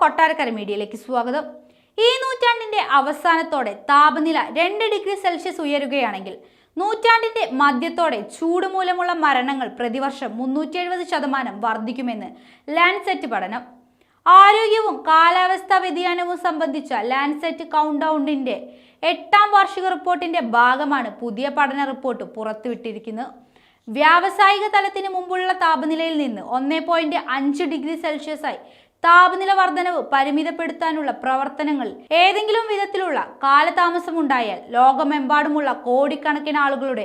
കൊട്ടാരക്കര മീഡിയയിലേക്ക് സ്വാഗതം. ഈ നൂറ്റാണ്ടിന്റെ അവസാനത്തോടെ താപനില 2 ഡിഗ്രി സെൽഷ്യസ് ഉയരുകയാണെങ്കിൽ നൂറ്റാണ്ടിന്റെ മധ്യത്തോടെ ചൂട് മൂലമുള്ള മരണങ്ങൾ പ്രതിവർഷം 370% വർദ്ധിക്കുമെന്ന് ലാൻസെറ്റ് പഠനം. ആരോഗ്യവും കാലാവസ്ഥാ വ്യതിയാനവും സംബന്ധിച്ച ലാൻസെറ്റ് കൗണ്ട്ഡൗണിന്റെ 8ാം വാർഷിക റിപ്പോർട്ടിന്റെ ഭാഗമാണ് പുതിയ പഠന റിപ്പോർട്ട് പുറത്തുവിട്ടിരിക്കുന്നത്. വ്യാവസായിക തലത്തിന് മുമ്പുള്ള താപനിലയിൽ നിന്ന് 1.5 ഡിഗ്രി സെൽഷ്യസായി താപനില വർധനവ് പരിമിതപ്പെടുത്താനുള്ള പ്രവർത്തനങ്ങളിൽ ഏതെങ്കിലും വിധത്തിലുള്ള കാലതാമസമുണ്ടായാൽ ലോകമെമ്പാടുമുള്ള കോടിക്കണക്കിന് ആളുകളുടെ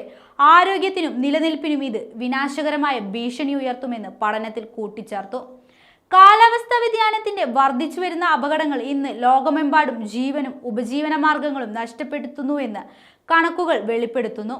ആരോഗ്യത്തിനും നിലനിൽപ്പിനും ഇത് വിനാശകരമായ ഭീഷണി ഉയർത്തുമെന്ന് പഠനത്തിൽ കൂട്ടിച്ചേർത്തു. കാലാവസ്ഥാ വ്യതിയാനത്തിന്റെ വർദ്ധിച്ചു വരുന്ന അപകടങ്ങൾ ഇന്ന് ലോകമെമ്പാടും ജീവനും ഉപജീവന മാർഗങ്ങളും നഷ്ടപ്പെടുത്തുന്നുവെന്ന് കണക്കുകൾ വെളിപ്പെടുത്തുന്നു.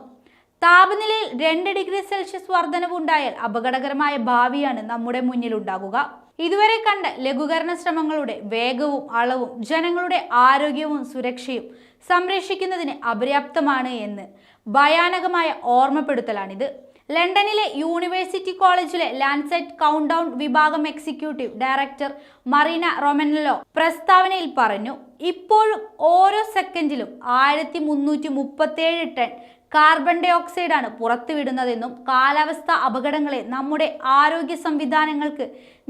താപനിലയിൽ 2 ഡിഗ്രി സെൽഷ്യസ് വർധനവുണ്ടായാൽ അപകടകരമായ ഭാവിയാണ് നമ്മുടെ മുന്നിലുണ്ടാകുക. ഇതുവരെ കണ്ട ലഘൂകരണ ശ്രമങ്ങളുടെ വേഗവും അളവും ജനങ്ങളുടെ ആരോഗ്യവും സുരക്ഷയും സംരക്ഷിക്കുന്നതിന് അപര്യാപ്തമാണ് എന്ന് ഭയാനകമായ ഓർമ്മപ്പെടുത്തലാണിത്. ലണ്ടനിലെ യൂണിവേഴ്സിറ്റി കോളേജിലെ ലാൻസെറ്റ് കൗണ്ട്ഡൗൺ വിഭാഗം എക്സിക്യൂട്ടീവ് ഡയറക്ടർ മറീന റൊമനല്ലോ പ്രസ്താവനയിൽ പറഞ്ഞു. ഇപ്പോഴും ഓരോ സെക്കൻഡിലും 1337 ടൺ കാർബൺ ഡൈ ഓക്സൈഡാണ് പുറത്തുവിടുന്നതെന്നും കാലാവസ്ഥാ അപകടങ്ങളെ നമ്മുടെ ആരോഗ്യ സംവിധാനങ്ങൾക്ക്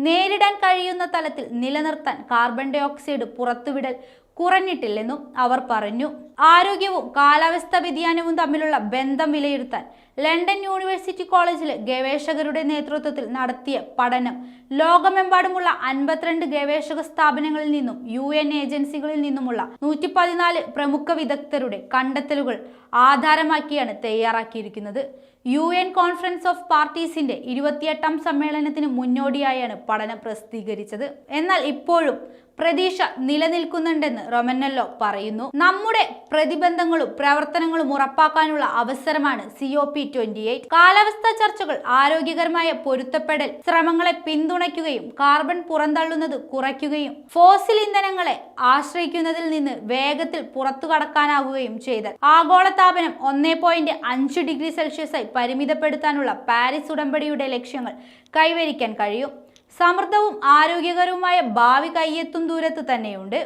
നേരിടാൻ കഴിയുന്ന തലത്തിൽ നിലനിർത്താൻ കാർബൺ ഡൈ ഓക്സൈഡ് പുറത്തുവിടൽ കുറഞ്ഞിട്ടില്ലെന്നും അവർ പറഞ്ഞു. ആരോഗ്യവും കാലാവസ്ഥാ വ്യതിയാനവും തമ്മിലുള്ള ബന്ധം വിലയിരുത്താൻ ലണ്ടൻ യൂണിവേഴ്സിറ്റി കോളേജിലെ ഗവേഷകരുടെ നേതൃത്വത്തിൽ നടത്തിയ പഠനം ലോകമെമ്പാടുമുള്ള 52 ഗവേഷക സ്ഥാപനങ്ങളിൽ നിന്നും UN ഏജൻസികളിൽ നിന്നുമുള്ള 114 പ്രമുഖ വിദഗ്ധരുടെ കണ്ടെത്തലുകൾ ആധാരമാക്കിയാണ് തയ്യാറാക്കിയിരിക്കുന്നത്. UN കോൺഫറൻസ് ഓഫ് പാർട്ടീസിന്റെ 28ാം സമ്മേളനത്തിന് മുന്നോടിയായാണ് പഠനം പ്രസിദ്ധീകരിച്ചത്. എന്നാൽ ഇപ്പോഴും പ്രതീക്ഷ നിലനിൽക്കുന്നുണ്ടെന്ന് റൊമനല്ലോ പറയുന്നു. നമ്മുടെ പ്രതിബന്ധങ്ങളും പ്രവർത്തനങ്ങളും ഉറപ്പാക്കാനുള്ള അവസരമാണ് COP28. കാലാവസ്ഥാ ചർച്ചകൾ ആരോഗ്യകരമായ പൊരുത്തപ്പെടൽ ശ്രമങ്ങളെ പിന്തുണയ്ക്കുകയും കാർബൺ പുറന്തള്ളുന്നത് കുറയ്ക്കുകയും ഫോസിൽ ഇന്ധനങ്ങളെ ആശ്രയിക്കുന്നതിൽ നിന്ന് വേഗത്തിൽ പുറത്തു കടക്കാനാവുകയും ചെയ്താൽ ആഗോളതാപനം 1.5 ഡിഗ്രി സെൽഷ്യസായി പരിമിതപ്പെടുത്താനുള്ള പാരീസ് ഉടമ്പടിയുടെ ലക്ഷ്യങ്ങൾ കൈവരിക്കാൻ കഴിയും. സമൃദ്ധവും ആരോഗ്യകരവുമായ ഭാവി കയ്യെത്തും ദൂരത്ത് തന്നെയുണ്ട്.